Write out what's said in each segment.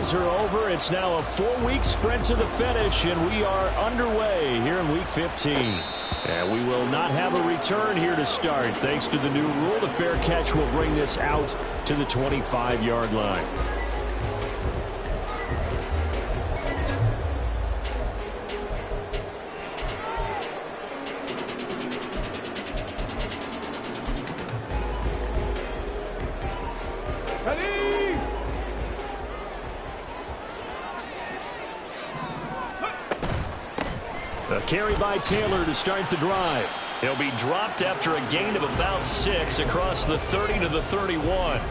days are over. It's now a 4-week sprint to the finish, and we are underway here in Week 15. And we will not have a return here to start. Thanks to the new rule, the fair catch will bring this out to the 25-yard line. A carry by Taylor to start the drive. He'll be dropped after a gain of about 6 across the 30 to the 31.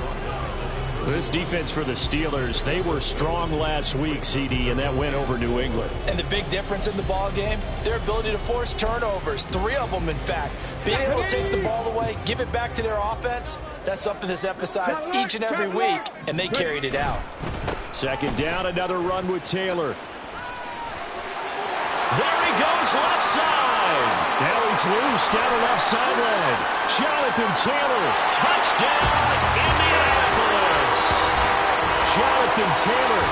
This defense for the Steelers, they were strong last week, CD, and that went over New England. And the big difference in the ball game, their ability to force turnovers, 3 of them in fact. Being able to take the ball away, give it back to their offense, that's something that's emphasized each and every week, and they carried it out. Second down, another run with Taylor. There he goes, left side. Now he's loose down the left sideline. Jonathan Taylor, touchdown, Indianapolis. Jonathan Taylor,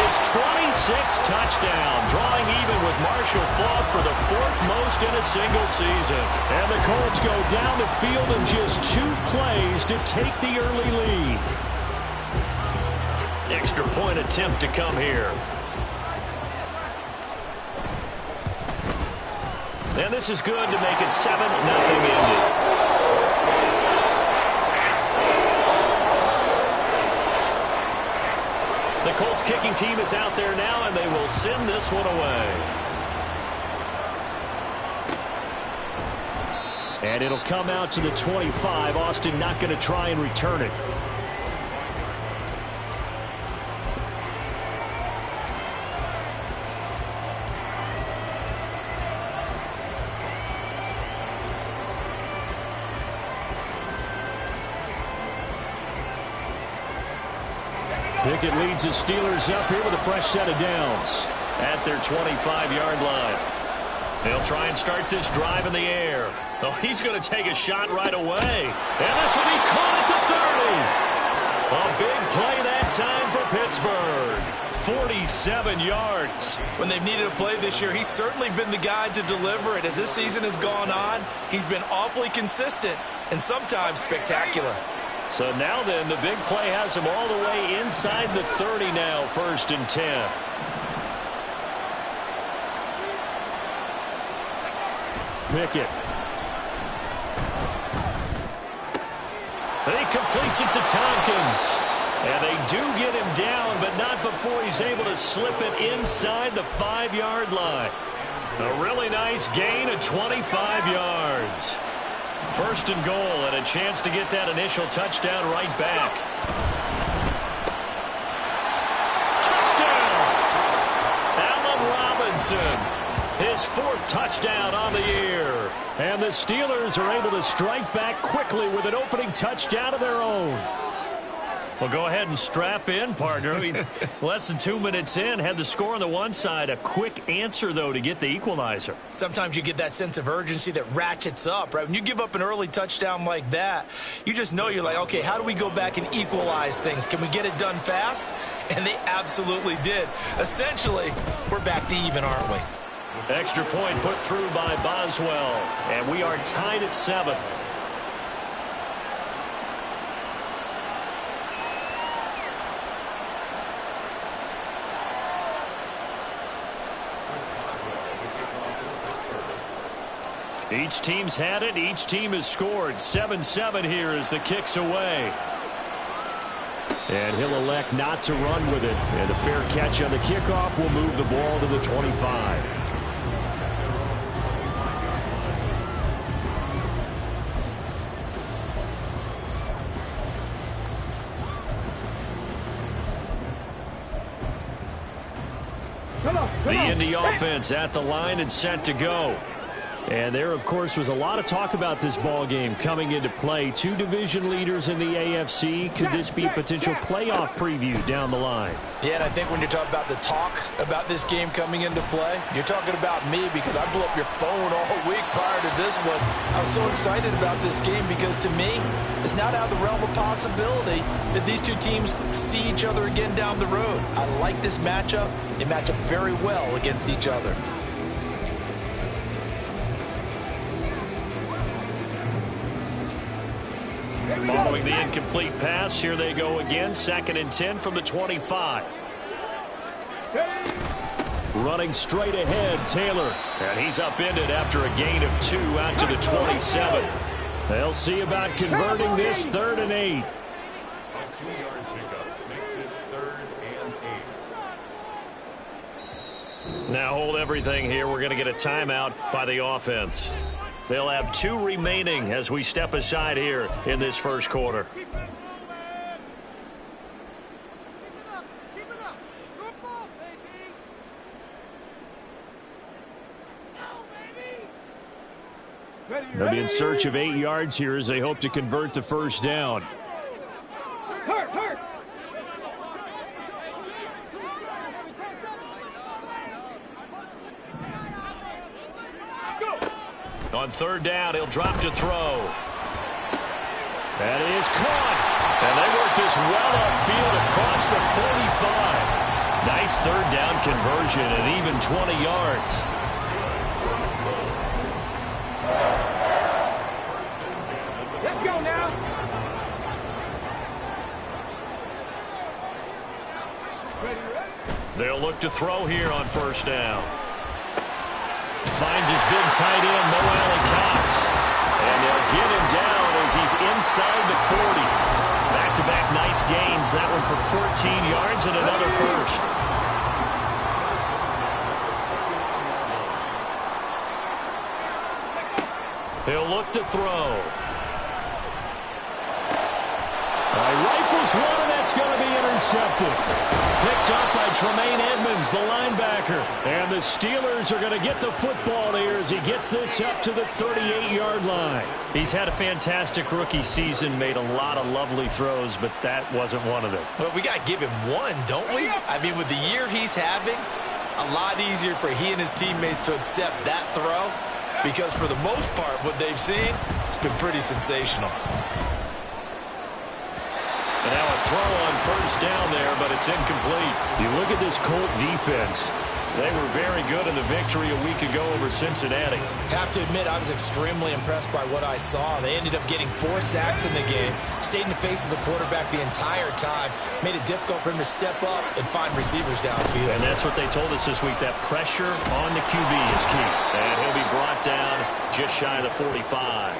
his 26th touchdown, drawing even with Marshall Faulk for the 4th most in a single season. And the Colts go down the field in just 2 plays to take the early lead. Extra point attempt to come here. And this is good to make it 7-0 Indy. The Colts kicking team is out there now, and they will send this one away. And it'll come out to the 25. Austin not going to try and return it. Pickett leads the Steelers up here with a fresh set of downs at their 25-yard line. They'll try and start this drive in the air. Oh, he's going to take a shot right away. And this will be caught at the 30. A big play that time for Pittsburgh. 47 yards. When they've needed a play this year, he's certainly been the guy to deliver it. As this season has gone on, he's been awfully consistent and sometimes spectacular. So now then, the big play has him all the way inside the 30 now, 1st and 10. Pickett. He completes it to Tompkins. And they do get him down, but not before he's able to slip it inside the 5-yard line. A really nice gain of 25 yards. 1st and goal, and a chance to get that initial touchdown right back. Touchdown! Allen Robinson, his 4th touchdown on the year. And the Steelers are able to strike back quickly with an opening touchdown of their own. Well, go ahead and strap in, partner. Less than 2 minutes in, had the score on the one side. A quick answer, though, to get the equalizer. Sometimes you get that sense of urgency that ratchets up, right? When you give up an early touchdown like that, you just know you're like, okay, how do we go back and equalize things? Can we get it done fast? And they absolutely did. Essentially, we're back to even, aren't we? Extra point put through by Boswell. And we are tied at 7. Each team's had it. Each team has scored. 7-7 here as the kick's away. And he'll elect not to run with it. And a fair catch on the kickoff will move the ball to the 25. The Indy offense at the line and set to go. And there, of course, was a lot of talk about this ball game coming into play. Two division leaders in the AFC. Could this be a potential playoff preview down the line? Yeah, and I think when you're talking about the talk about this game coming into play, you're talking about me because I blew up your phone all week prior to this one. I was so excited about this game because to me, it's not out of the realm of possibility that these two teams see each other again down the road. I like this matchup. They match up very well against each other. Following the incomplete pass, here they go again. 2nd and 10 from the 25. Running straight ahead, Taylor. And he's upended after a gain of 2 out to the 27. They'll see about converting this 3rd and 8. A 2-yard pickup makes it 3rd and 8. Now hold everything here. We're going to get a timeout by the offense. They'll have 2 remaining as we step aside here in this first quarter. They'll be in search of 8 yards here as they hope to convert the first down. On 3rd down, he'll drop to throw. That is caught. And they work this well upfield across the 45. Nice 3rd down conversion at even 20 yards. Let's go now. They'll look to throw here on 1st down. Finds his big tight end, Mo Alley-Cox. And they'll get him down as he's inside the 40. Back-to-back nice gains. That one for 14 yards and another first. He'll look to throw. Rifles one, and that's going to be intercepted. Picked up by Tremaine Edmonds, the linebacker. And the Steelers are going to get the football here as he gets this up to the 38-yard line. He's had a fantastic rookie season, made a lot of lovely throws, but that wasn't one of them. Well, we got to give him one, don't we? I mean, with the year he's having, a lot easier for he and his teammates to accept that throw because for the most part, what they've seen, it's been pretty sensational. And now a throw on 1st down there, but it's incomplete. You look at this Colt defense. They were very good in the victory a week ago over Cincinnati. Have to admit, I was extremely impressed by what I saw. They ended up getting 4 sacks in the game, stayed in the face of the quarterback the entire time, made it difficult for him to step up and find receivers downfield. And that's what they told us this week, that pressure on the QB is key. And he'll be brought down just shy of the 45.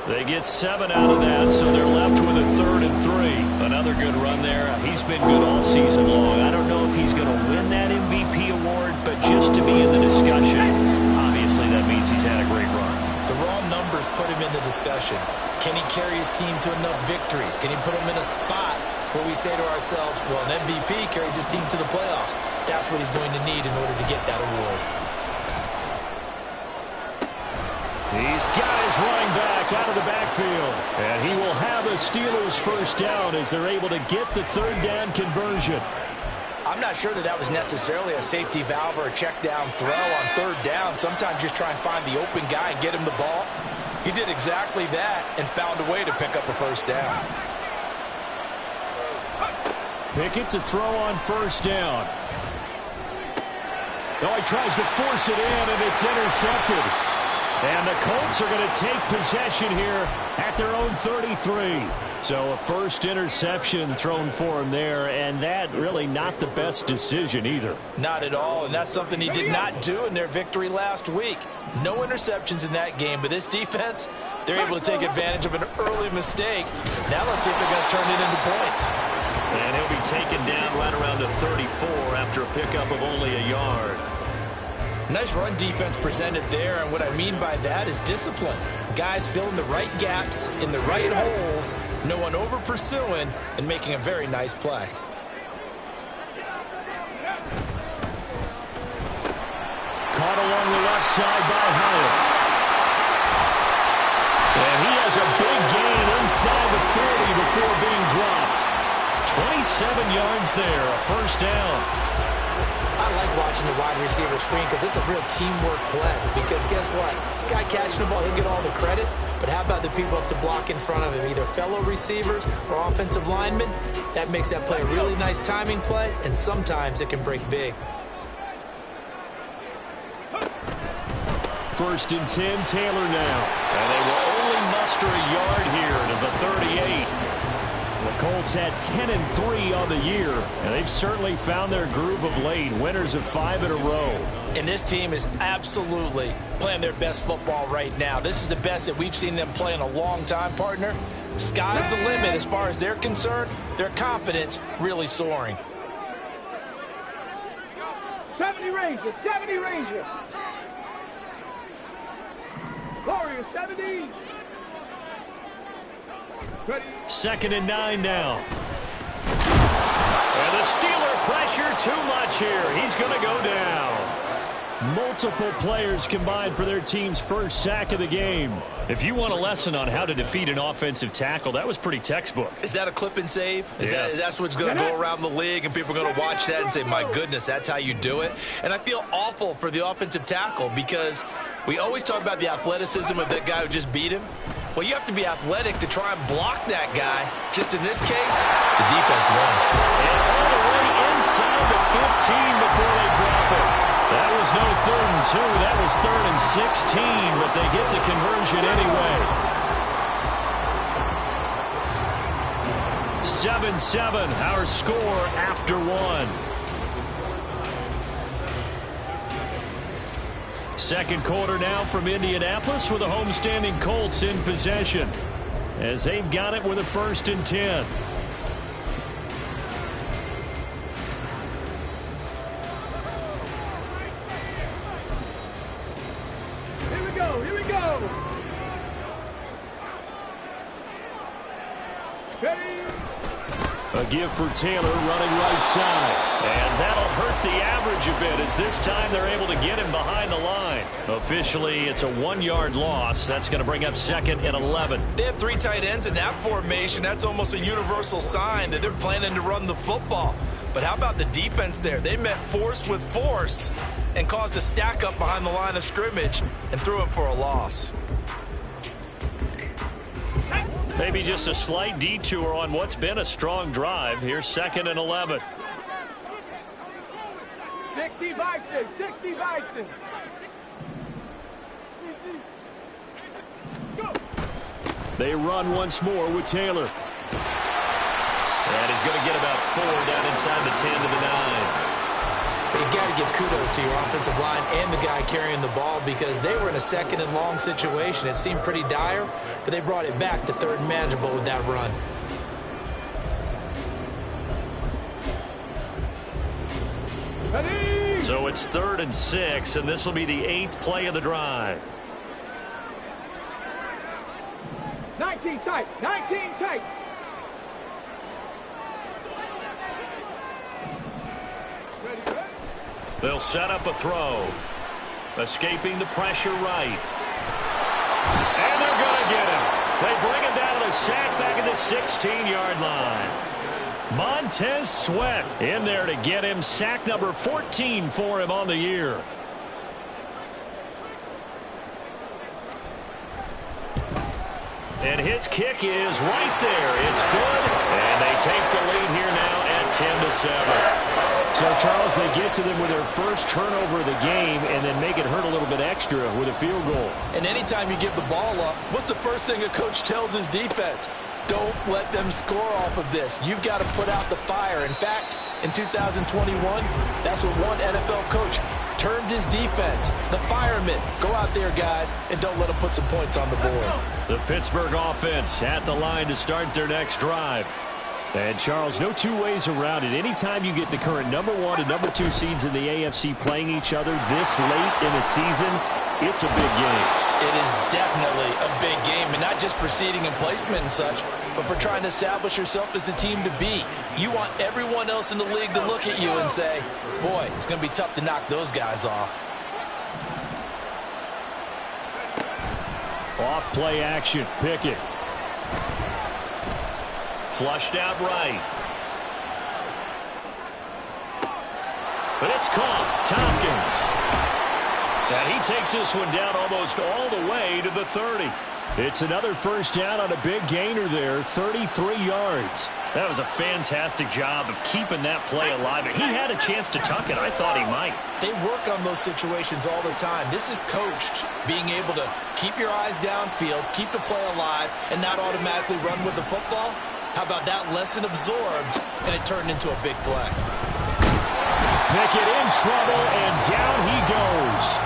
They get 7 out of that, so they're left with a 3rd and 3. Another good run there. He's been good all season long. I don't know if he's going to win that MVP award, but just to be in the discussion, obviously that means he's had a great run. The raw numbers put him in the discussion. Can he carry his team to enough victories? Can he put them in a spot where we say to ourselves, well, an MVP carries his team to the playoffs. That's what he's going to need in order to get that award. These guys running back out of the backfield. And he will have a Steelers first down as they're able to get the 3rd down conversion. I'm not sure that that was necessarily a safety valve or a check down throw on 3rd down. Sometimes just try and find the open guy and get him the ball. He did exactly that and found a way to pick up a 1st down. Pickett to throw on 1st down. Oh, he tries to force it in, and it's intercepted. And the Colts are going to take possession here at their own 33. So a first interception thrown for him there, and that really not the best decision either. Not at all, and that's something he did not do in their victory last week. No interceptions in that game, but this defense, they're able to take advantage of an early mistake. Now let's see if they're going to turn it into points. And he'll be taken down right around the 34 after a pickup of only a yard. Nice run defense presented there, and what I mean by that is discipline. Guys filling the right gaps in the right holes, no one over pursuing, and making a very nice play. Caught along the left side by Howard. yards there, a first down. I like watching the wide receiver screen because it's a real teamwork play. Because guess what? The guy catching the ball, he'll get all the credit. But how about the people up to block in front of him, either fellow receivers or offensive linemen? That makes that play a really nice timing play, and sometimes it can break big. 1st and 10, Taylor now. And they will only muster a yard here to the 38. The Colts had 10-3 on the year, and they've certainly found their groove of late. Winners of 5 in a row. And this team is absolutely playing their best football right now. This is the best that we've seen them play in a long time, partner. Sky's the limit as far as they're concerned. Their confidence really soaring. 70 Rangers, 70 Rangers. Warriors, 70. Ready. 2nd and 9 now. And the Steeler pressure too much here. He's going to go down. Multiple players combined for their team's first sack of the game. If you want a lesson on how to defeat an offensive tackle, that was pretty textbook. Is that a clip and save? Yes. That's what's going to go around the league, and people are going to watch that and say, my goodness, that's how you do it? And I feel awful for the offensive tackle because we always talk about the athleticism of that guy who just beat him. Well, you have to be athletic to try and block that guy. Just in this case, the defense won. And all the way inside the 15 before they drop it. That was no 3rd and 2. That was 3rd and 16, but they get the conversion anyway. 7-7, our score after 1. Second quarter now from Indianapolis with the homestanding Colts in possession as they've got it with a 1st and 10. Here we go, here we go. Ready. A give for Taylor running right side. And that'll hurt the average a bit as this time they're able to get him behind the line. Officially, it's a 1-yard loss. That's going to bring up 2nd and 11. They have 3 tight ends in that formation. That's almost a universal sign that they're planning to run the football. But how about the defense there? They met force with force and caused a stack up behind the line of scrimmage and threw him for a loss. Maybe just a slight detour on what's been a strong drive. Here's 2nd and 11. 60 Bison, 60 Bison. Go. They run once more with Taylor. And he's going to get about 4 down inside the 10 to the 9. You got to give kudos to your offensive line and the guy carrying the ball because they were in a 2nd and long situation. It seemed pretty dire, but they brought it back to 3rd and manageable with that run. Ready. So it's 3rd and 6, and this will be the 8th play of the drive. 19 tight, 19 tight. Ready. They'll set up a throw. Escaping the pressure right. And they're going to get him. They bring him down to the sack back at the 16-yard line. Montez Sweat in there to get him. Sack number 14 for him on the year. And his kick is right there. It's good. And they take the lead here now at 10-7. So, Charles, they get to them with their first turnover of the game and then make it hurt a little bit extra with a field goal. And anytime you give the ball up, what's the first thing a coach tells his defense? Don't let them score off of this. You've got to put out the fire. In fact, in 2021, that's what one NFL coach termed his defense. The firemen. Go out there, guys, and don't let them put some points on the board. The Pittsburgh offense at the line to start their next drive. And, Charles, no two ways around it. Anytime you get the current number 1 and number 2 seeds in the AFC playing each other this late in the season, it's a big game. It is definitely a big game, and not just for seeding and placement and such, but for trying to establish yourself as a team to beat. You want everyone else in the league to look at you and say, boy, it's going to be tough to knock those guys off. Off play action. Pickett. Flushed out right. But it's caught. Tompkins. And he takes this one down almost all the way to the 30. It's another first down on a big gainer there, 33 yards. That was a fantastic job of keeping that play alive. He had a chance to tuck it. I thought he might. They work on those situations all the time. This is coached, being able to keep your eyes downfield, keep the play alive, and not automatically run with the football. How about that lesson absorbed, and it turned into a big play. Pickett in trouble, and down he goes.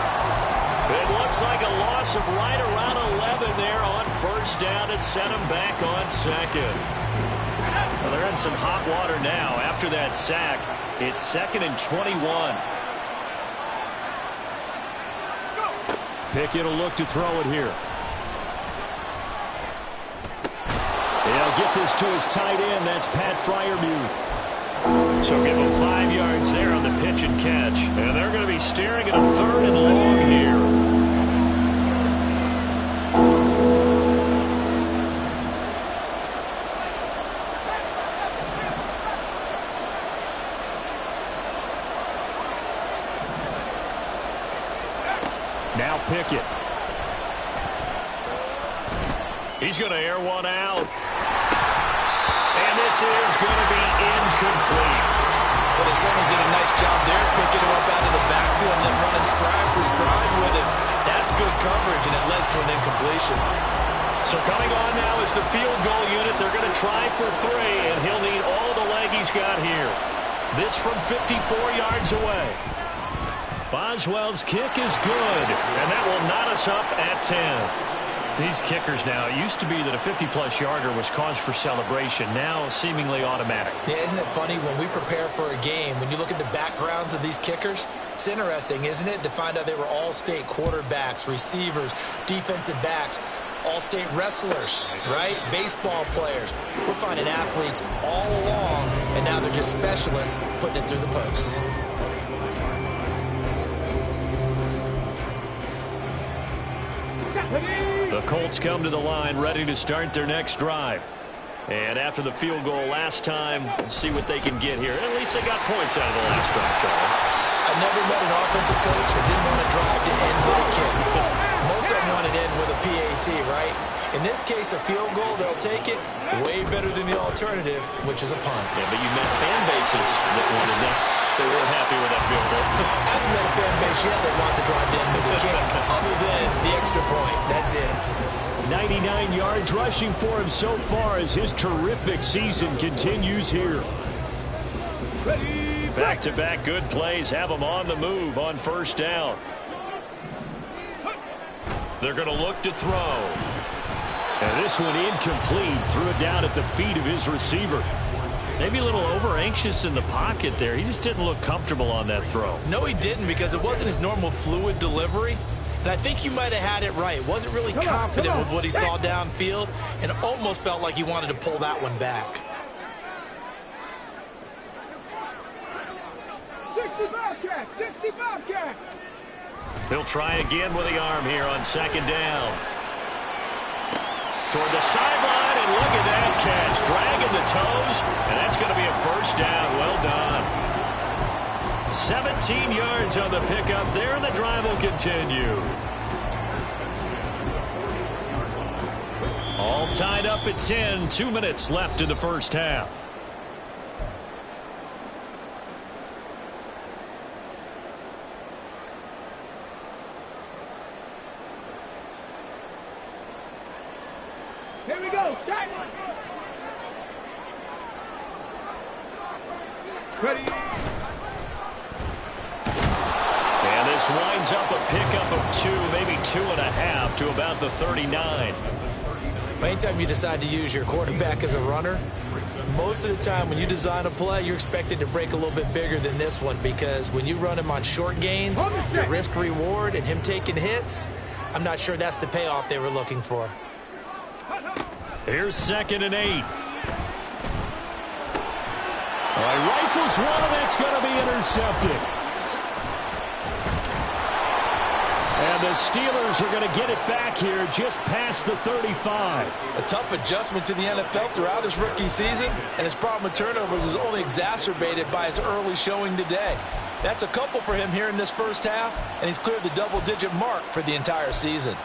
It looks like a loss of right around 11 there on first down to set him back on second. Well, they're in some hot water now. After that sack, it's 2nd and 21. Pickett will look to throw it here. He'll get this to his tight end. That's Pat Freiermuth. So give him 5 yards there on the pitch and catch. And they're going to be staring at a 3rd and long here. Now Pickett. He's going to air one out. And this is going to be incomplete. Well, they certainly did a nice job there, picking him up out of the backfield and then running stride for stride with him. That's good coverage, and it led to an incompletion. So coming on now is the field goal unit. They're going to try for 3, and he'll need all the leg he's got here. This from 54 yards away. Boswell's kick is good, and that will knot us up at 10. These kickers now, it used to be that a 50-plus yarder was cause for celebration. Now, seemingly automatic. Yeah, isn't it funny? When we prepare for a game, when you look at the backgrounds of these kickers, it's interesting, isn't it, to find out they were all-state quarterbacks, receivers, defensive backs, all-state wrestlers, right? Baseball players. We're finding athletes all along, and now they're just specialists putting it through the posts. The Colts come to the line ready to start their next drive. And after the field goal last time, see what they can get here. At least they got points out of the last drive, Charles. I never met an offensive coach that didn't want to drive to end with a kick. Most of them want to end with a PAT, right? In this case, a field goal, they'll take it. Way better than the alternative, which is a punt. Yeah, but you met fan bases that wanted that. They weren't happy with that field goal. I haven't met a fan base yet that wants to drive to end with a kick, other than the extra point. That's it. 99 yards rushing for him so far as his terrific season continues here. Back-to-back good plays have him on the move on first down. They're going to look to throw. And this one incomplete. Threw it down at the feet of his receiver. Maybe a little over-anxious in the pocket there. He just didn't look comfortable on that throw. No, he didn't, because it wasn't his normal fluid delivery. And I think you might have had it right. Wasn't really confident with what he saw downfield, and almost felt like he wanted to pull that one back. 65 catch, 65 catch. He'll try again with the arm here on second down. Toward the sideline, and look at that catch. Dragging the toes, and that's going to be a first down. Well done. 17 yards on the pickup there, and the drive will continue. All tied up at 10. 2 minutes left in the first half. Here we go. Start. Ready. And this winds up a pickup of 2, maybe 2.5 to about the 39. Anytime you decide to use your quarterback as a runner, most of the time when you design a play, you're expected to break a little bit bigger than this one, because when you run him on short gains, your risk-reward and him taking hits, I'm not sure that's the payoff they were looking for. Here's 2nd and 8. All right, rifles one, and it's going to be intercepted. And the Steelers are going to get it back here just past the 35. A tough adjustment to the NFL throughout his rookie season, and his problem with turnovers is only exacerbated by his early showing today. That's a couple for him here in this first half, and he's cleared the double-digit mark for the entire season.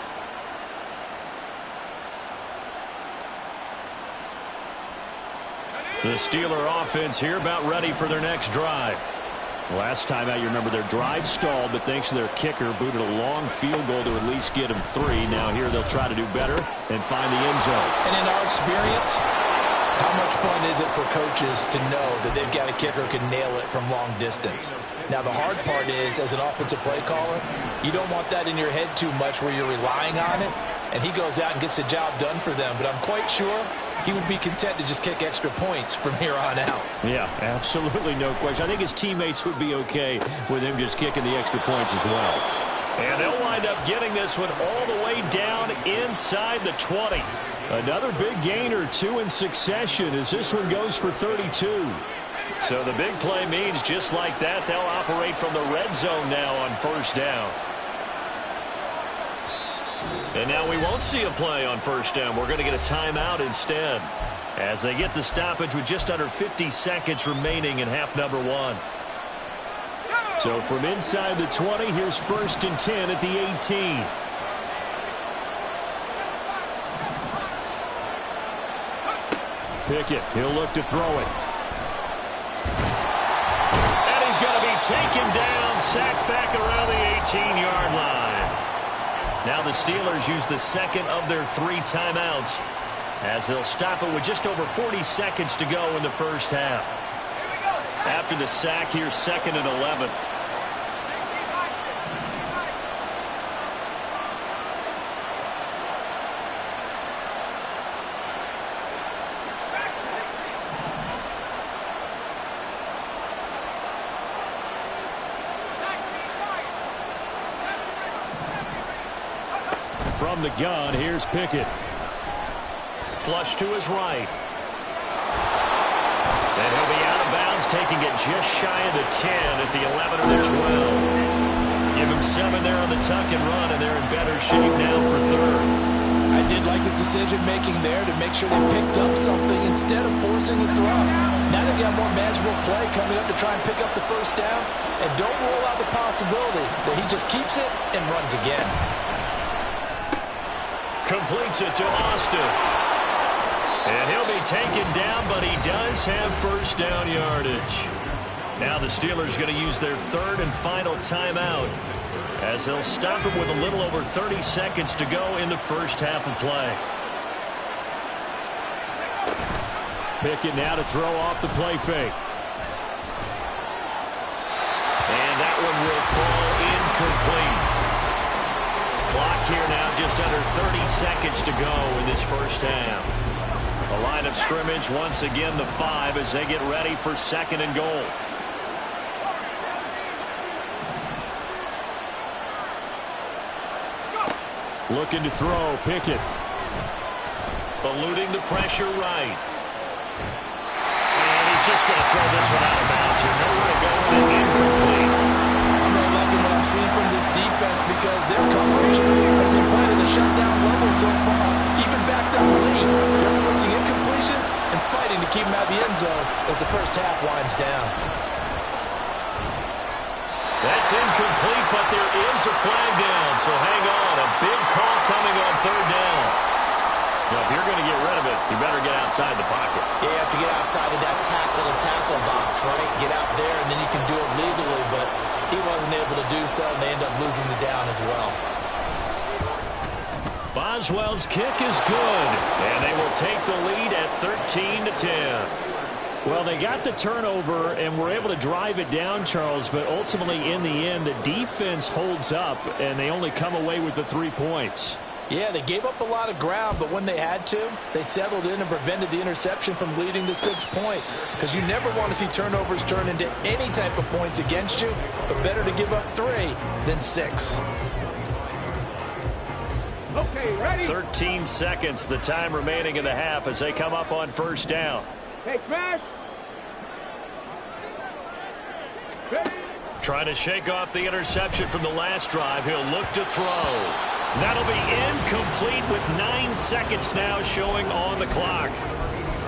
The Steeler offense here about ready for their next drive. Last time out, you remember their drive stalled, but thanks to their kicker, booted a long field goal to at least get them 3. Now here they'll try to do better and find the end zone. And in our experience, how much fun is it for coaches to know that they've got a kicker who can nail it from long distance? Now, the hard part is, as an offensive play caller, you don't want that in your head too much where you're relying on it, and he goes out and gets the job done for them. But I'm quite sure he would be content to just kick extra points from here on out. Yeah, absolutely no question. I think his teammates would be okay with him just kicking the extra points as well. And they'll wind up getting this one all the way down inside the 20. Another big gain or 2 in succession as this one goes for 32. So the big play means just like that, they'll operate from the red zone now on first down. And now we won't see a play on first down. We're going to get a timeout instead as they get the stoppage with just under 50 seconds remaining in half number 1. So from inside the 20, here's 1st and 10 at the 18. Pickett, he'll look to throw it. And he's going to be taken down, sacked back around the 18-yard line. Now the Steelers use the second of their 3 timeouts as they'll stop it with just over 40 seconds to go in the first half. After the sack, here's 2nd and 11. From the gun, here's Pickett. Flush to his right. And he'll be out of bounds, taking it just shy of the 10 at the 11 or the 12. Give him 7 there on the tuck and run, and they're in better shape now for 3rd. I did like his decision-making there to make sure they picked up something instead of forcing the throw. Now they've got more manageable play coming up to try and pick up the first down, and don't rule out the possibility that he just keeps it and runs again. Completes it to Austin. And he'll be taken down, but he does have first down yardage. Now the Steelers going to use their 3rd and final timeout as they'll stop it with a little over 30 seconds to go in the first half of play. Pickett now to throw off the play fake. And that one will fall incomplete. Clock here now just under 30 seconds to go in this first half. A line of scrimmage once again the 5 as they get ready for 2nd and goal. Looking to throw, Pickett. Eluding the pressure right. And he's just going to throw this one out of bounds here. Nowhere to go and incomplete. I'm really liking what I've seen from this defense because their coverage has been playing at a shutdown level so far. Even backed up late, they're forcing incompletions and fighting to keep them out of the end zone as the first half winds down. That's incomplete, but there is a flag down, so hang on. A big call coming on 3rd down. Now, if you're going to get rid of it, you better get outside the pocket. Yeah, you have to get outside of that tackle-to-tackle box, right? Get out there, and then you can do it legally, but he wasn't able to do so, and they end up losing the down as well. Boswell's kick is good, and they will take the lead at 13-10. Well, they got the turnover and were able to drive it down, Charles, but ultimately in the end, the defense holds up, and they only come away with the 3 points. Yeah, they gave up a lot of ground, but when they had to, they settled in and prevented the interception from leading to 6 points. Because you never want to see turnovers turn into any type of points against you, but better to give up 3 than 6. Okay, ready? 13 seconds, the time remaining in the half as they come up on first down. Hey, smash! Ready? Trying to shake off the interception from the last drive. He'll look to throw. That'll be incomplete with 9 seconds now showing on the clock.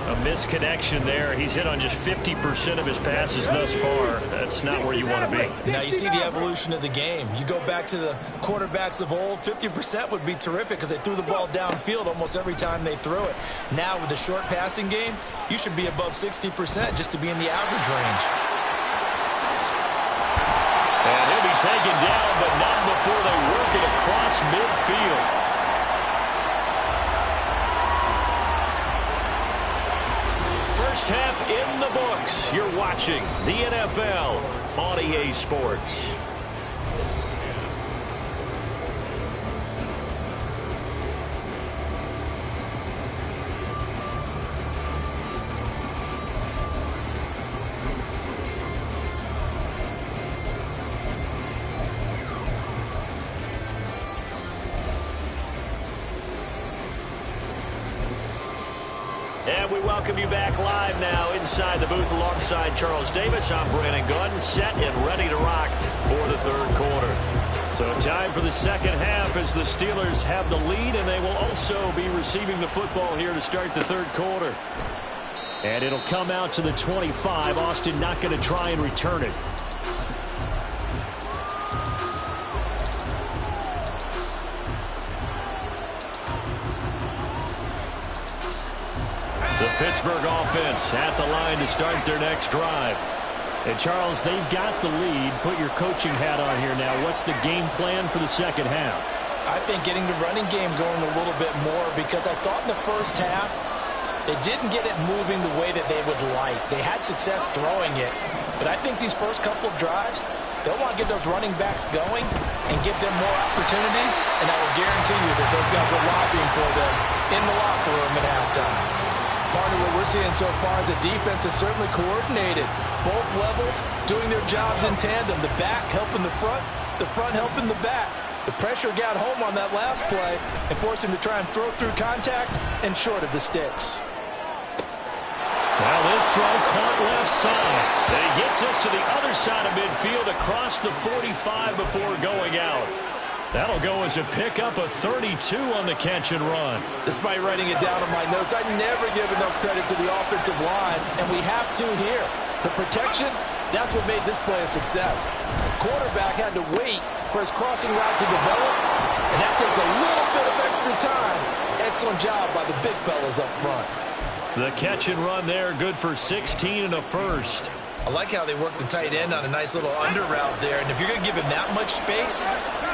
A misconnection there. He's hit on just 50% of his passes thus far. That's not where you want to be. Now you see the evolution of the game. You go back to the quarterbacks of old, 50% would be terrific because they threw the ball downfield almost every time they threw it. Now with the short passing game, you should be above 60% just to be in the average range. And he'll be taken down, but not before they work it across midfield. First half in the books. You're watching the NFL on EA Sports. And we welcome you back live now inside the booth alongside Charles Davis. I'm Brandon Gunn, set and ready to rock for the third quarter. So time for the second half as the Steelers have the lead, and they will also be receiving the football here to start the third quarter. And it'll come out to the 25. Austin not going to try and return it. The Pittsburgh offense at the line to start their next drive. And, Charles, they've got the lead. Put your coaching hat on here now. What's the game plan for the second half? I think getting the running game going a little bit more because I thought in the first half they didn't get it moving the way that they would like. They had success throwing it. But I think these first couple of drives, they'll want to get those running backs going and give them more opportunities. And I will guarantee you that those guys were lobbying for them in the locker room at halftime. Part of what we're seeing so far is the defense is certainly coordinated. Both levels doing their jobs in tandem. The back helping the front helping the back. The pressure got home on that last play and forced him to try and throw through contact and short of the sticks. Well, this throw caught left side. And he gets us to the other side of midfield across the 45 before going out. That'll go as a pickup of 32 on the catch and run. Despite writing it down on my notes, I never give enough credit to the offensive line, and we have to here. The protection, that's what made this play a success. The quarterback had to wait for his crossing route to develop, and that takes a little bit of extra time. Excellent job by the big fellas up front. The catch and run there, good for 16 and a first. I like how they worked the tight end on a nice little under route there. And if you're going to give him that much space,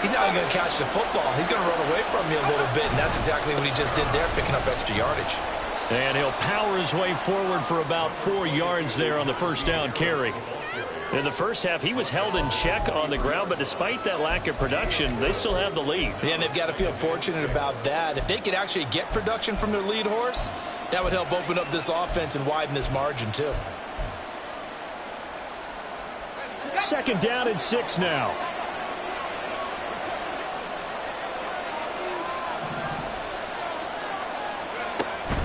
he's not going to catch the football. He's going to run away from you a little bit, and that's exactly what he just did there, picking up extra yardage. And he'll power his way forward for about 4 yards there on the first down carry. In the first half, he was held in check on the ground, but despite that lack of production, they still have the lead. Yeah, and they've got to feel fortunate about that. If they could actually get production from their lead horse, that would help open up this offense and widen this margin too. Second down and 6 now.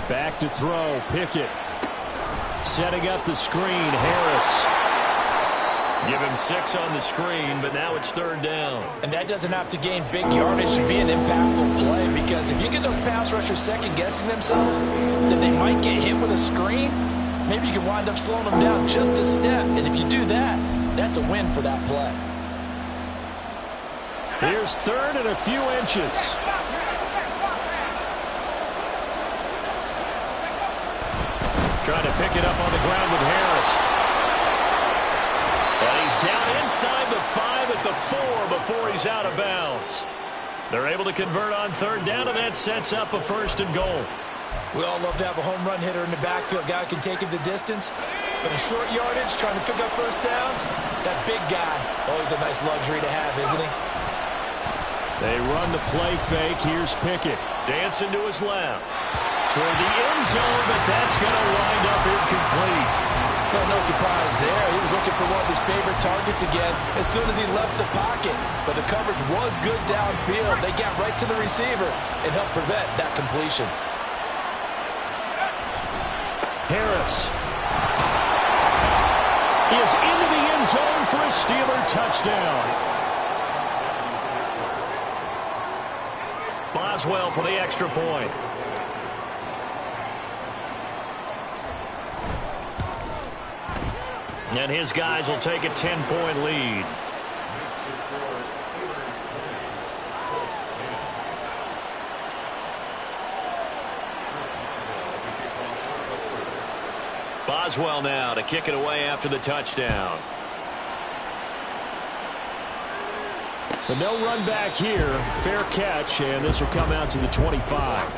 Back to throw, Pickett. Setting up the screen, Harris. Give him 6 on the screen, but now it's third down. And that doesn't have to gain big yardage to be an impactful play, because if you get those pass rushers second-guessing themselves, that they might get hit with a screen, maybe you can wind up slowing them down just a step. And if you do that, that's a win for that play. Here's third and a few inches. Trying to pick it up on the ground with Harris. And he's down inside the 5 at the 4 before he's out of bounds. They're able to convert on third down, and that sets up a first and goal. We all love to have a home run hitter in the backfield. Guy can take it the distance. But in short yardage, trying to pick up first downs, that big guy, always a nice luxury to have, isn't he? They run the play fake. Here's Pickett. Dancing to his left. Toward the end zone, but that's going to wind up incomplete. Well, no surprise there. He was looking for one of his favorite targets again as soon as he left the pocket. But the coverage was good downfield. They got right to the receiver and helped prevent that completion. Harris. He is into the end zone for a Steeler touchdown. Boswell for the extra point. And his guys will take a 10-point lead. Makes the score Steelers 20, Colts 10. Boswell now to kick it away after the touchdown. But no run back here. Fair catch, and this will come out to the 25.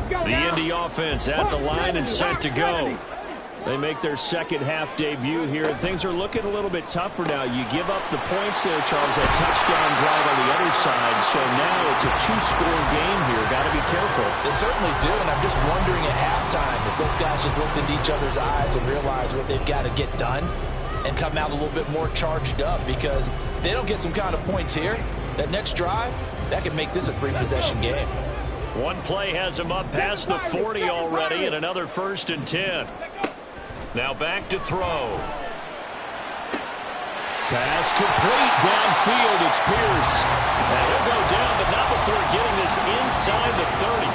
The Indy offense at the line and set to go. They make their second half debut here, and things are looking a little bit tougher now. You give up the points there, Charles, that touchdown drive on the other side. So now it's a two-score game here. Got to be careful. They certainly do, and I'm just wondering at halftime if those guys just looked into each other's eyes and realized what they've got to get done and come out a little bit more charged up, because if they don't get some kind of points here, that next drive, that could make this a three-possession game. One play has him up past the 40 already, and another 1st and 10. Now back to throw. Pass complete downfield. It's Pierce. And he'll go down, but not before getting this inside the 30.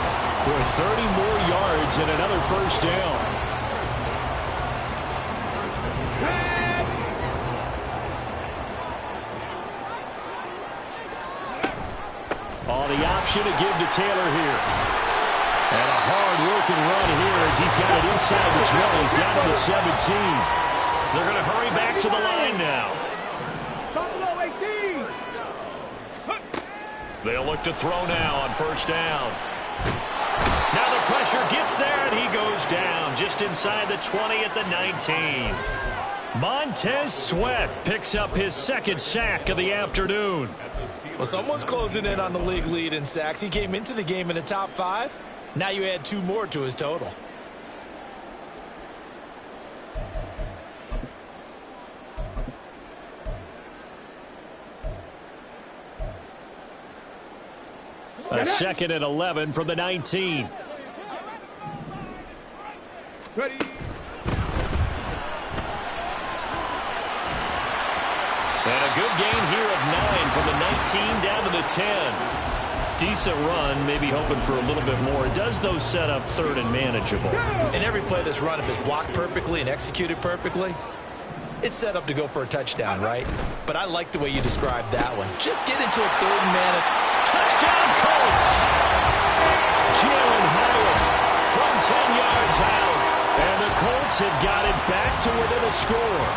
Boy, 30 more yards and another 1st down. On the option to give to Taylor here. And a hard-working run here as he's got it inside the 20, down to the 17. They're going to hurry back to the line now. They'll look to throw now on 1st down. Now the pressure gets there, and he goes down just inside the 20 at the 19. Montez Sweat picks up his 2nd sack of the afternoon. Well, someone's closing in on the league lead in sacks. He came into the game in the top 5. Now you add 2 more to his total. A 2nd and 11 from the 19. Ready. And a good gain here of 9 from the 19 down to the 10. Decent run, maybe hoping for a little bit more. It does, though, set up 3rd and manageable. In every play this run, if it's blocked perfectly and executed perfectly, it's set up to go for a touchdown, right? But I like the way you described that one. Just get into a 3rd and man. Touchdown, Colts! Jalen Hyatt from 10 yards out. And the Colts have got it back to within a score.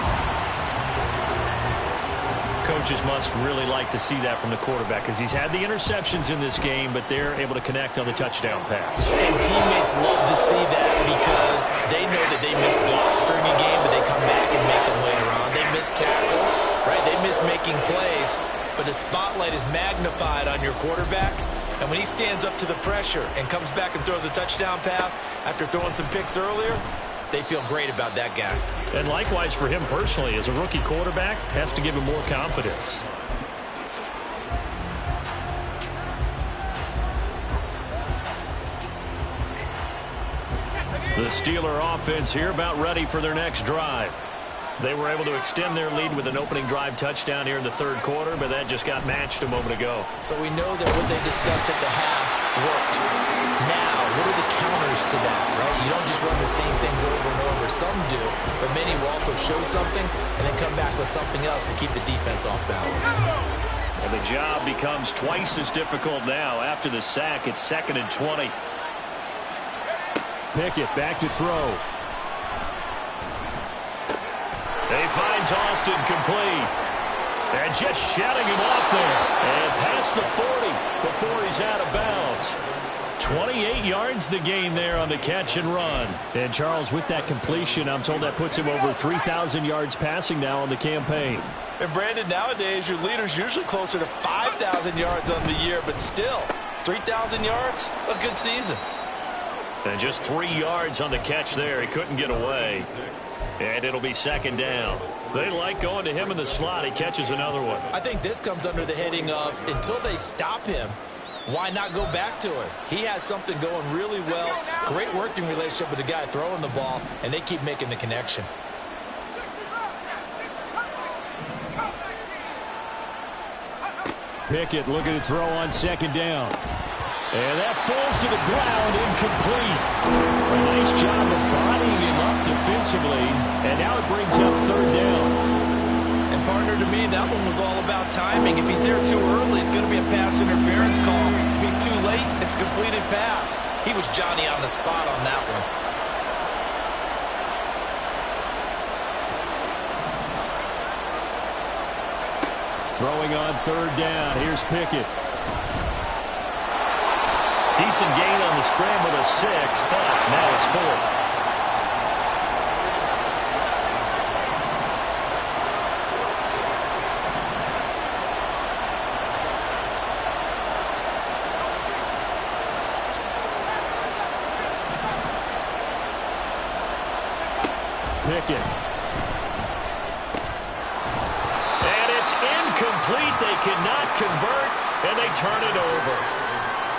Coaches must really like to see that from the quarterback, because he's had the interceptions in this game, but they're able to connect on the touchdown pass. And teammates love to see that, because they know that they miss blocks during a game, but they come back and make them later on. They miss tackles, right? They miss making plays, but the spotlight is magnified on your quarterback. And when he stands up to the pressure and comes back and throws a touchdown pass after throwing some picks earlier, they feel great about that guy. And likewise for him personally, as a rookie quarterback, has to give him more confidence. The Steeler offense here about ready for their next drive. They were able to extend their lead with an opening drive touchdown here in the 3rd quarter, but that just got matched a moment ago. So we know that what they discussed at the half worked. Now, what are the counters to that, right? You don't just run the same things over and over. Some do, but many will also show something and then come back with something else to keep the defense off balance. And the job becomes twice as difficult now. After the sack, it's 2nd and 20. Pickett back to throw. He finds Austin complete. And just shutting him off there. And past the 40 before he's out of bounds. 28 yards the gain there on the catch and run. And Charles, with that completion, I'm told that puts him over 3,000 yards passing now on the campaign. And Brandon, nowadays your leader's usually closer to 5,000 yards on the year, but still, 3,000 yards, a good season. And just 3 yards on the catch there. He couldn't get away. And it'll be 2nd down. They like going to him in the slot. He catches another one. I think this comes under the heading of, until they stop him, why not go back to it? He has something going really well. Great working relationship with the guy throwing the ball, and they keep making the connection. Pickett looking to throw on second down. And that falls to the ground, incomplete. A nice job of bodying him up defensively. And now it brings up third down. And partner, to me, that one was all about timing. If he's there too early, it's going to be a pass interference call. If he's too late, it's a completed pass. He was Johnny on the spot on that one. Throwing on third down. Here's Pickett. Decent gain on the scramble to 6, but now it's 4th. Pickett. And it's incomplete. They cannot convert, and they turn it over.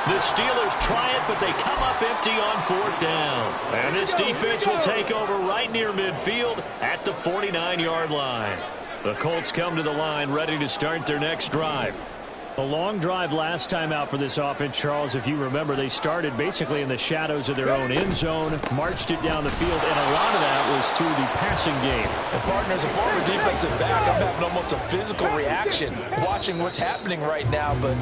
The Steelers try it, but they come up empty on 4th down. And this defense will take over right near midfield at the 49-yard line. The Colts come to the line ready to start their next drive. A long drive last time out for this offense, Charles. If you remember, they started basically in the shadows of their own end zone, marched it down the field, and a lot of that was through the passing game. And partner, as a former defensive back, I'm having almost a physical reaction watching what's happening right now. But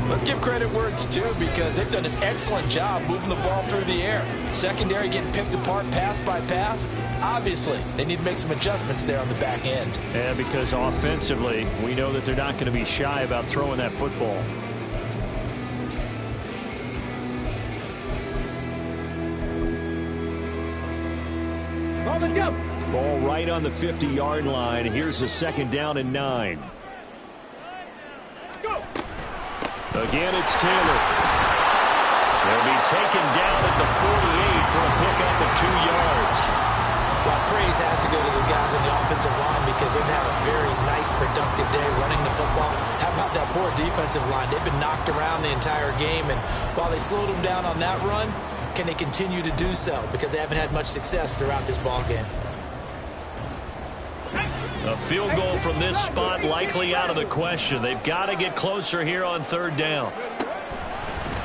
let's give credit where it's due, because they've done an excellent job moving the ball through the air. Secondary getting picked apart pass by pass. Obviously, they need to make some adjustments there on the back end. And because offensively, we know that they're not going to be shy about throwing that football. On the jump. Ball right on the 50-yard line. Here's the second down and 9. Go. Again, it's Taylor. They'll be taken down at the 48 for a pickup of 2 yards. Well, praise has to go to the guys on the offensive line, because they've had a very nice, productive day running the football. How about that poor defensive line? They've been knocked around the entire game, and while they slowed them down on that run, can they continue to do so? Because they haven't had much success throughout this ball game. A field goal from this spot likely out of the question. They've got to get closer here on third down.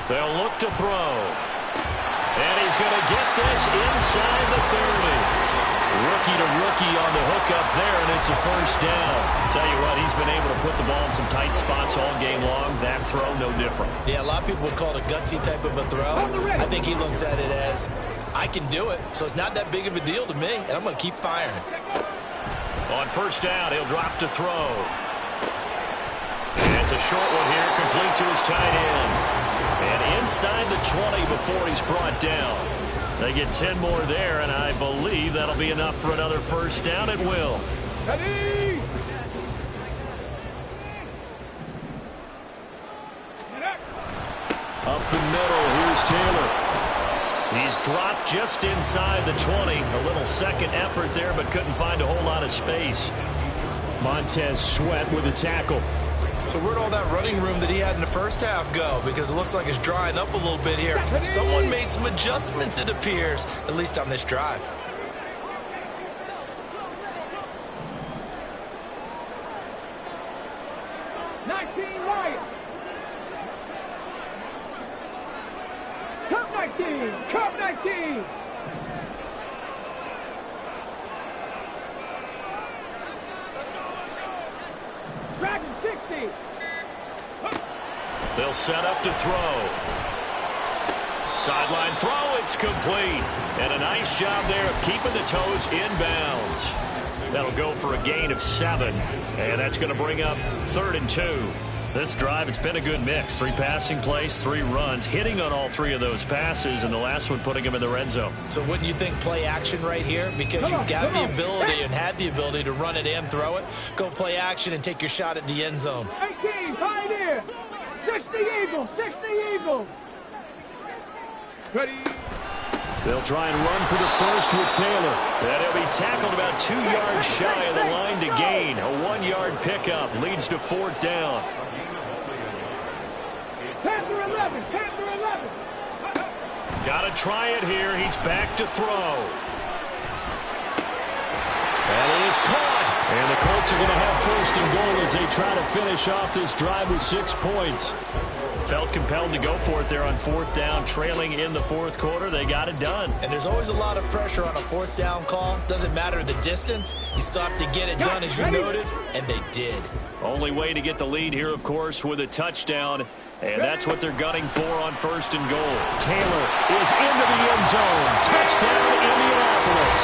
They'll look to throw. And he's going to get this inside the 30. Rookie to rookie on the hook up there, and it's a first down. Tell you what, he's been able to put the ball in some tight spots all game long. That throw, no different. Yeah, a lot of people would call it a gutsy type of a throw. I think he looks at it as, I can do it, so it's not that big of a deal to me, and I'm going to keep firing. On first down, he'll drop to throw. And it's a short one here, complete to his tight end. And inside the 20 before he's brought down. They get 10 more there, and I believe that'll be enough for another first down. It will. Ready. Up the middle, here's Taylor. He's dropped just inside the 20. A little second effort there, but couldn't find a whole lot of space. Montez Sweat with a tackle. So where'd all that running room that he had in the first half go? Because it looks like it's drying up a little bit here. Someone made some adjustments, it appears, at least on this drive. Cup 19. Cup 19. Dragon 60. They'll set up to throw. Sideline throw, it's complete. And a nice job there of keeping the toes inbounds. That'll go for a gain of 7. And that's going to bring up 3rd and 2. This drive, it's been a good mix. 3 passing plays, 3 runs, hitting on all 3 of those passes, and the last one putting him in the red zone. So wouldn't you think play action right here? Because you've got the ability and had the ability to run it and throw it. Go play action and take your shot at the end zone. 18, Pioneer. 60 Eagles, 60 Eagles. Ready. They'll try and run for the first with Taylor. And he'll be tackled about 2 yards shy of the line to gain. A 1-yard pickup leads to 4th down. Panther 11, Panther 11. Got to try it here. He's back to throw. That is caught. And the Colts are going to have first and goal as they try to finish off this drive with 6 points. Felt compelled to go for it there on 4th down, trailing in the 4th quarter. They got it done. And there's always a lot of pressure on a 4th down call. Doesn't matter the distance. You still have to get it done, as you noted, and they did. Only way to get the lead here, of course, with a touchdown. And that's what they're gunning for on 1st and goal. Taylor is into the end zone. Touchdown, Indianapolis.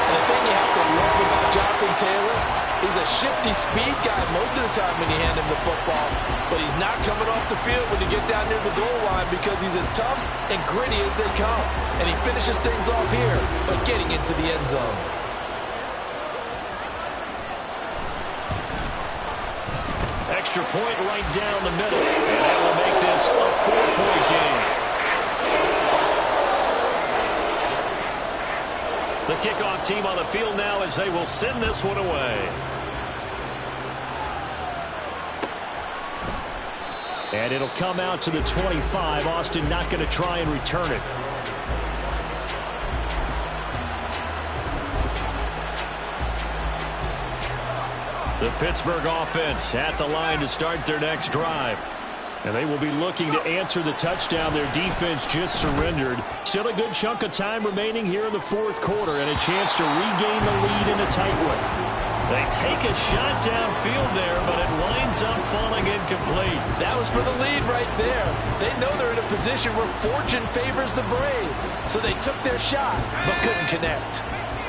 And the thing you have to love about Jonathan Taylor, he's a shifty speed guy most of the time when you hand him the football. But he's not coming off the field when you get down near the goal line because he's as tough and gritty as they come. And he finishes things off here by getting into the end zone. Extra point right down the middle. And that will make this a 4-point game. The kickoff team on the field now as they will send this one away. And it'll come out to the 25. Austin not going to try and return it. The Pittsburgh offense at the line to start their next drive. And they will be looking to answer the touchdown their defense just surrendered. Still a good chunk of time remaining here in the 4th quarter and a chance to regain the lead in a tight one. They take a shot downfield there, but it winds up falling incomplete. That was for the lead right there. They know they're in a position where fortune favors the brave. So they took their shot, but couldn't connect.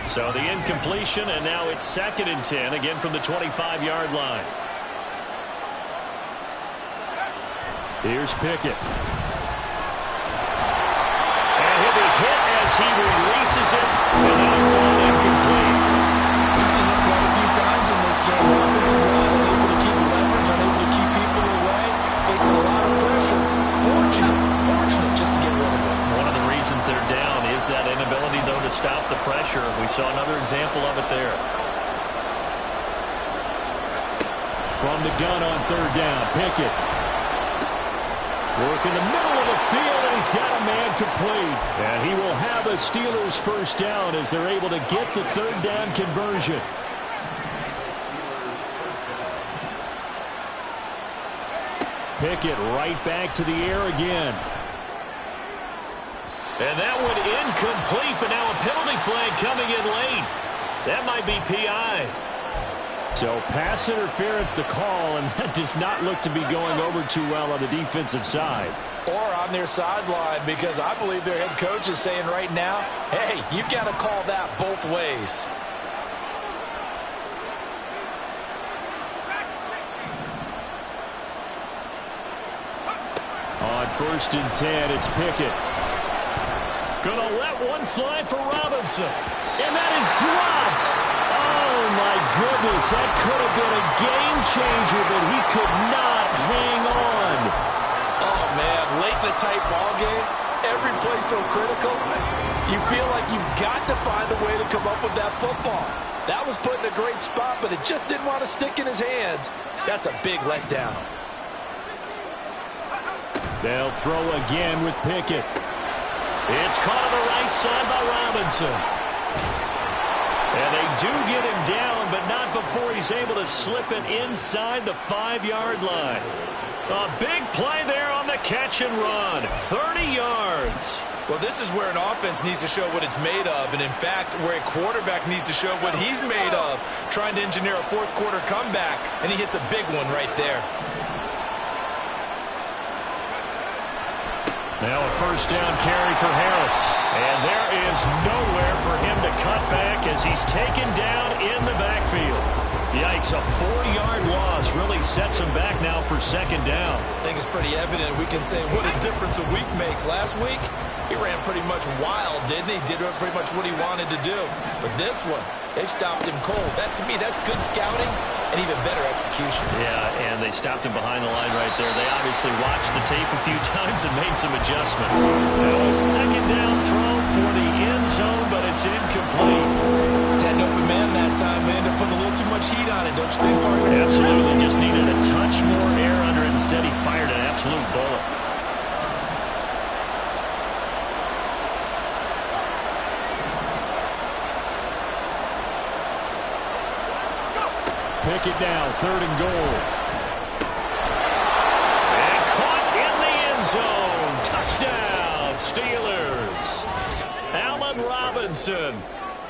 So the incompletion, and now it's 2nd and 10, again from the 25-yard line. Here's Pickett. And he'll be hit as he releases it, and it'll fall incomplete. We've seen this quite a few times in this game. Offensive line unable to keep leverage, unable to keep people away, facing a lot of pressure. Fortunate just to get rid of it. One of the reasons they're down is that inability, though, to stop the pressure. We saw another example of it there. From the gun on 3rd down, Pickett. Work in the middle of the field, and he's got a man complete. And he will have a Steelers first down as they're able to get the 3rd down conversion. Pickett right back to the air again. And that one incomplete, but now a penalty flag coming in late. That might be PI. So pass interference the call, and that does not look to be going over too well on the defensive side. Or on their sideline, because I believe their head coach is saying right now, hey, you've got to call that both ways. On 1st and 10, it's Pickett. Gonna let one fly for Robinson. And that is dropped. Oh, my goodness. That could have been a game changer, but he could not hang on. Oh, man, late in a tight ball game, every play so critical. You feel like you've got to find a way to come up with that football. That was put in a great spot, but it just didn't want to stick in his hands. That's a big letdown. They'll throw again with Pickett. It's caught on the right side by Robinson. And they do get him down, but not before he's able to slip it inside the 5-yard line. A big play there on the catch and run. 30 yards. Well, this is where an offense needs to show what it's made of, and in fact, where a quarterback needs to show what he's made of, trying to engineer a 4th quarter comeback, and he hits a big one right there. Now a first down carry for Harris. And there is nowhere for him to cut back as he's taken down in the backfield. Yikes, a 4-yard loss really sets him back now for 2nd down. I think it's pretty evident. We can say what a difference a week makes. Last week, he ran pretty much wild, didn't he? Did pretty much what he wanted to do. But this one, they stopped him cold. That, to me, that's good scouting and even better execution. Yeah, and they stopped him behind the line right there. They obviously watched the tape a few times and made some adjustments. Now a 2nd down throw for the end zone, but it's incomplete. Had an open man that time, but ended up putting a little too much heat on it, don't you think, partner? Absolutely. Just needed a touch more air under it. Instead, he fired an absolute bullet. pick it now, 3rd and goal. And caught in the end zone. Touchdown, Steelers. Allen Robinson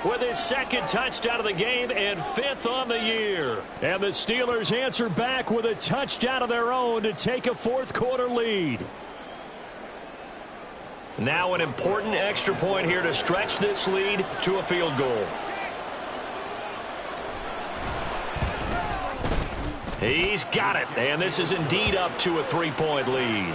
with his 2nd touchdown of the game and 5th on the year. And the Steelers answer back with a touchdown of their own to take a 4th quarter lead. Now an important extra point here to stretch this lead to a field goal. He's got it, and this is indeed up to a 3-point lead.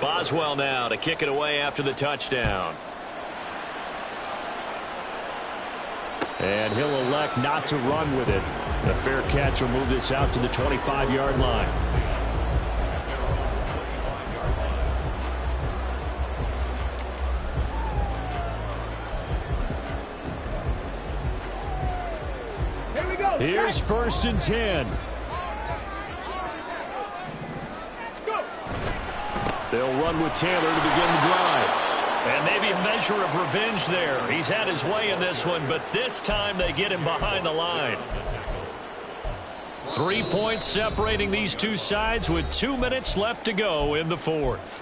Boswell now to kick it away after the touchdown. And he'll elect not to run with it. The fair catch will move this out to the 25-yard line. Here we go. Here's 1st and 10. They'll run with Taylor to begin the drive. And maybe a measure of revenge there. He's had his way in this one, but this time they get him behind the line. 3 points separating these two sides with 2 minutes left to go in the 4th.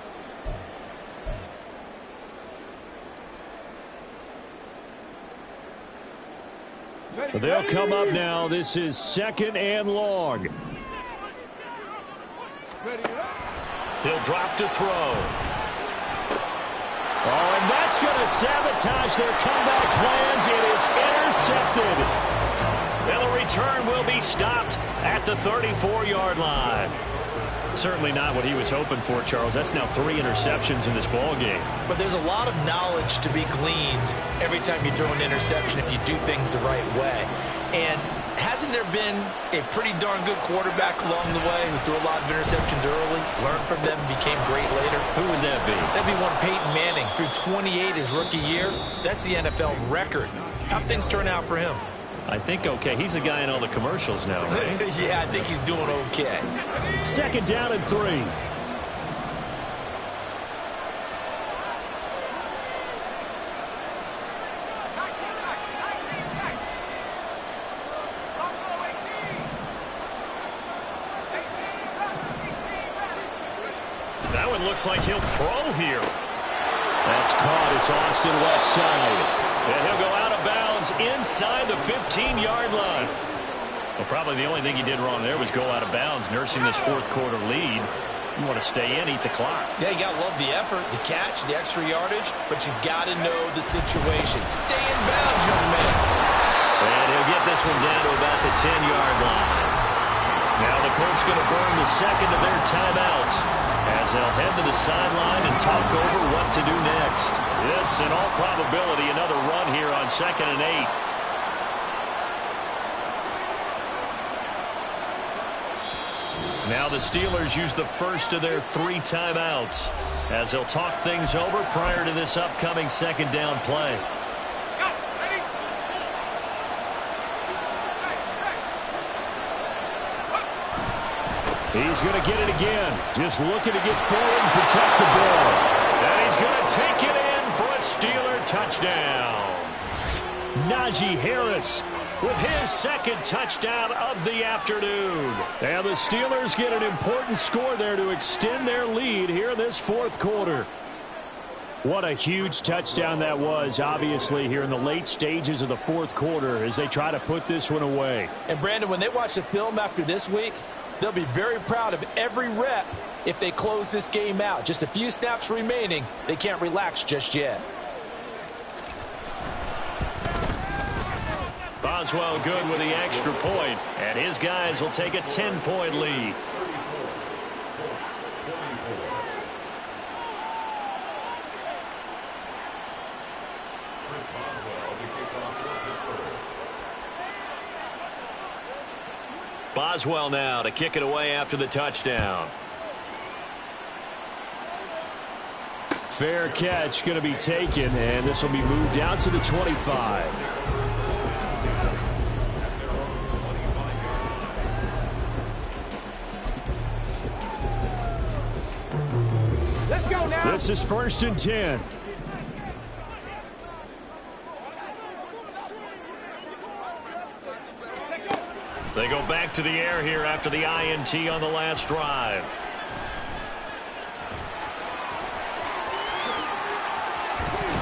They'll come up now. This is 2nd and long. He'll drop to throw. Oh, and that's going to sabotage their comeback plans. It is intercepted. And the return will be stopped at the 34-yard line. Certainly not what he was hoping for, Charles. That's now 3 interceptions in this ball game. But there's a lot of knowledge to be gleaned every time you throw an interception if you do things the right way. And hasn't there been a pretty darn good quarterback along the way who threw a lot of interceptions early, learned from them, became great later? Who would that be? That'd be one Peyton Manning. Threw 28 his rookie year. That's the NFL record. How'd things turn out for him? I think okay. He's the guy in all the commercials now, right? Yeah, I think he's doing okay. 2nd down and 3. That one looks like he'll throw here. That's caught. It's Austin left side. And he'll go out of bounds inside the 15-yard line. Well, probably the only thing he did wrong there was go out of bounds, nursing this 4th quarter lead. You want to stay in, eat the clock. Yeah, you got to love the effort, the catch, the extra yardage, but you got to know the situation. Stay in bounds, young man. And he'll get this one down to about the 10-yard line. Now the Colts going to burn the 2nd of their timeouts as they'll head to the sideline and talk over what to do next. This, in all probability, another run here on 2nd and 8. Now the Steelers use the first of their 3 timeouts as they'll talk things over prior to this upcoming 2nd down play. He's going to get it again. Just looking to get forward and protect the ball. And he's going to take it in for a Steeler touchdown. Najee Harris with his 2nd touchdown of the afternoon. And the Steelers get an important score there to extend their lead here in this 4th quarter. What a huge touchdown that was, obviously, here in the late stages of the 4th quarter as they try to put this one away. And, Brandon, when they watch the film after this week, they'll be very proud of every rep if they close this game out. Just a few snaps remaining. They can't relax just yet. Boswell good with the extra point, and his guys will take a 10-point lead. Boswell now to kick it away after the touchdown. Fair catch going to be taken, and this will be moved out to the 25. Let's go now. This is 1st and 10. back to the air here after the INT on the last drive.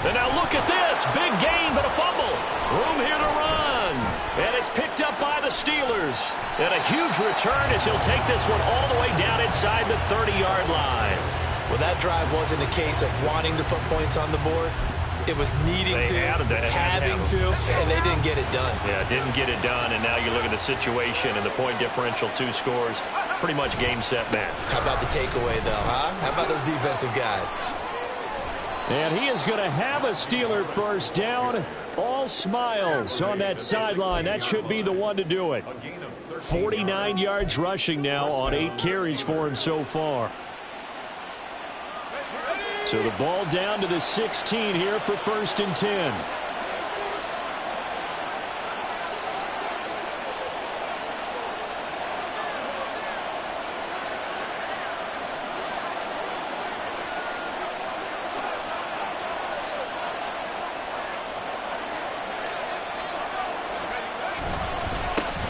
And now look at this. Big gain, but a fumble. Room here to run. And it's picked up by the Steelers. And a huge return as he'll take this one all the way down inside the 30-yard line. Well, that drive wasn't a case of wanting to put points on the board. It was needing to, having to, and they didn't get it done. Yeah, didn't get it done, and now you look at the situation and the point differential, 2 scores, pretty much game, set, match. How about the takeaway, though, huh? How about those defensive guys? And he is going to have a Steeler first down. All smiles on that sideline. That should be the one to do it. 49 yards rushing now on 8 carries for him so far. So the ball down to the 16 here for 1st and 10.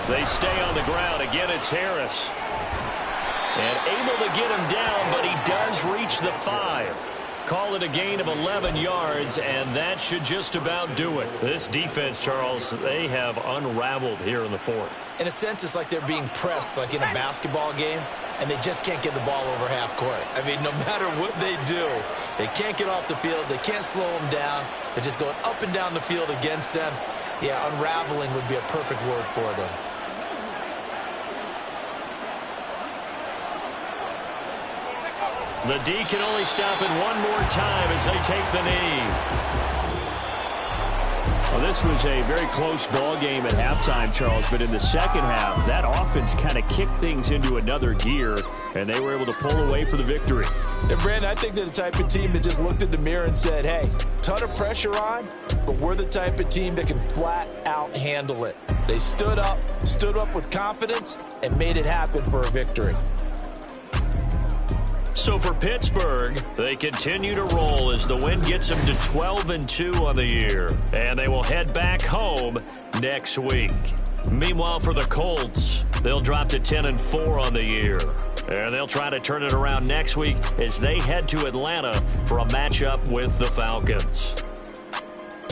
They stay on the ground. Again, it's Harris. And able to get him down, but he does reach the 5. Call it a gain of 11 yards, and that should just about do it. This defense, Charles, they have unraveled here in the 4th. In a sense, it's like they're being pressed like in a basketball game, and they just can't get the ball over half court. I mean, no matter what they do, they can't get off the field. They can't slow them down. They're just going up and down the field against them. Yeah, unraveling would be a perfect word for them. The D can only stop it one more time as they take the knee. Well, this was a very close ball game at halftime, Charles, but in the second half, that offense kind of kicked things into another gear, and they were able to pull away for the victory. And, Brandon, I think they're the type of team that just looked in the mirror and said, hey, ton of pressure on, but we're the type of team that can flat out handle it. They stood up with confidence, and made it happen for a victory. So for Pittsburgh, they continue to roll as the win gets them to 12-2 on the year. And they will head back home next week. Meanwhile, for the Colts, they'll drop to 10-4 on the year. And they'll try to turn it around next week as they head to Atlanta for a matchup with the Falcons.